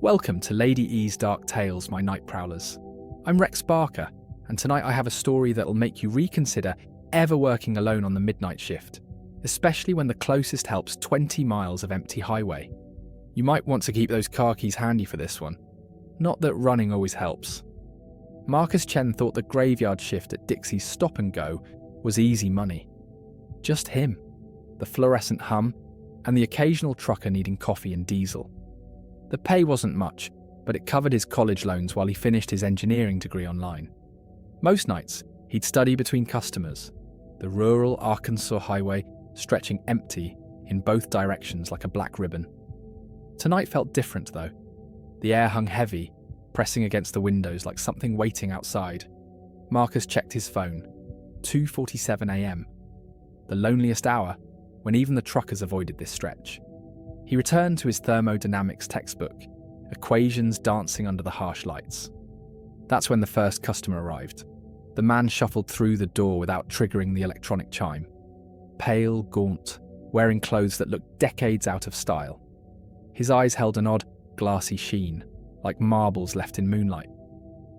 Welcome to Lady E's Dark Tales, my night prowlers. I'm Rex Barker, and tonight I have a story that'll make you reconsider ever working alone on the midnight shift, especially when the closest help's 20 miles of empty highway. You might want to keep those car keys handy for this one. Not that running always helps. Marcus Chen thought the graveyard shift at Dixie's Stop and Go was easy money. Just him, the fluorescent hum, and the occasional trucker needing coffee and diesel. The pay wasn't much, but it covered his college loans while he finished his engineering degree online. Most nights, he'd study between customers, the rural Arkansas highway stretching empty in both directions like a black ribbon. Tonight felt different though. The air hung heavy, pressing against the windows like something waiting outside. Marcus checked his phone. 2:47 a.m. The loneliest hour, when even the truckers avoided this stretch. He returned to his thermodynamics textbook, equations dancing under the harsh lights. That's when the first customer arrived. The man shuffled through the door without triggering the electronic chime. Pale, gaunt, wearing clothes that looked decades out of style. His eyes held an odd, glassy sheen, like marbles left in moonlight.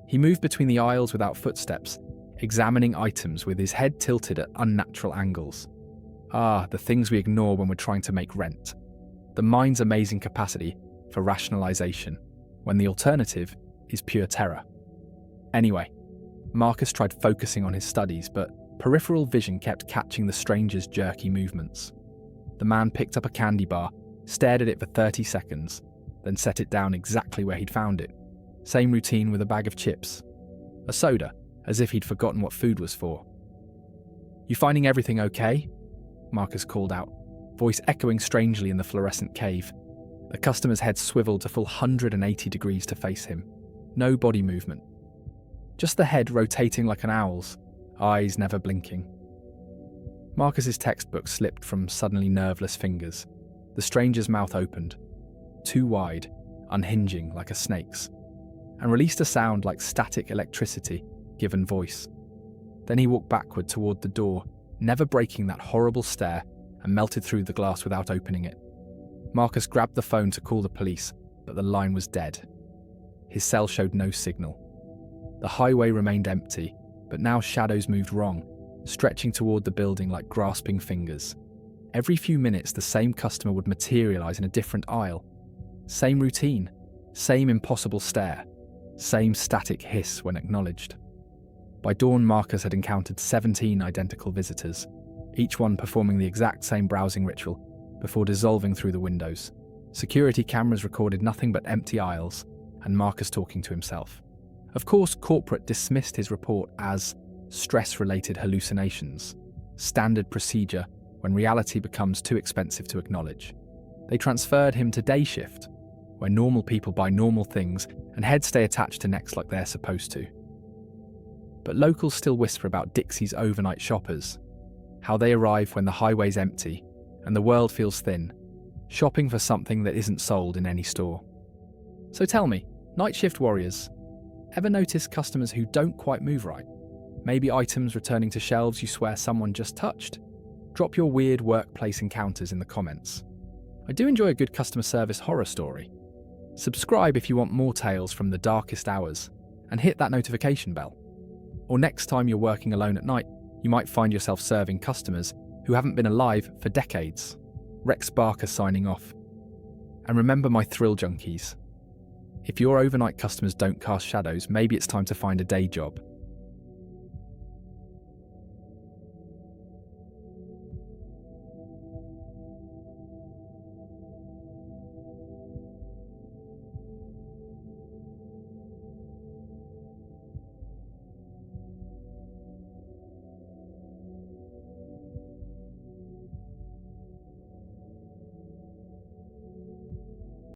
He moved between the aisles without footsteps, examining items with his head tilted at unnatural angles. The things we ignore when we're trying to make rent. The mind's amazing capacity for rationalization, when the alternative is pure terror. Anyway, Marcus tried focusing on his studies, but peripheral vision kept catching the stranger's jerky movements. The man picked up a candy bar, stared at it for 30 seconds, then set it down exactly where he'd found it. Same routine with a bag of chips. A soda, as if he'd forgotten what food was for. "You finding everything okay?" Marcus called out, voice echoing strangely in the fluorescent cave. The customer's head swiveled a full 180 degrees to face him. No body movement. Just the head rotating like an owl's, eyes never blinking. Marcus's textbook slipped from suddenly nerveless fingers. The stranger's mouth opened, too wide, unhinging like a snake's, and released a sound like static electricity given voice. Then he walked backward toward the door, never breaking that horrible stare, and melted through the glass without opening it. Marcus grabbed the phone to call the police, but the line was dead. His cell showed no signal. The highway remained empty, but now shadows moved wrong, stretching toward the building like grasping fingers. Every few minutes, the same customer would materialize in a different aisle. Same routine, same impossible stare, same static hiss when acknowledged. By dawn, Marcus had encountered 17 identical visitors, each one performing the exact same browsing ritual before dissolving through the windows. Security cameras recorded nothing but empty aisles and Marcus talking to himself. Of course, corporate dismissed his report as stress-related hallucinations, standard procedure when reality becomes too expensive to acknowledge. They transferred him to day shift, where normal people buy normal things and heads stay attached to necks like they're supposed to. But locals still whisper about Dixie's overnight shoppers, how they arrive when the highway's empty and the world feels thin, shopping for something that isn't sold in any store. So tell me, night shift warriors, ever notice customers who don't quite move right? Maybe items returning to shelves you swear someone just touched? Drop your weird workplace encounters in the comments. I do enjoy a good customer service horror story. Subscribe if you want more tales from the darkest hours, and hit that notification bell. Or next time you're working alone at night, you might find yourself serving customers who haven't been alive for decades. Rex Barker signing off. And remember, my thrill junkies, if your overnight customers don't cast shadows, maybe it's time to find a day job.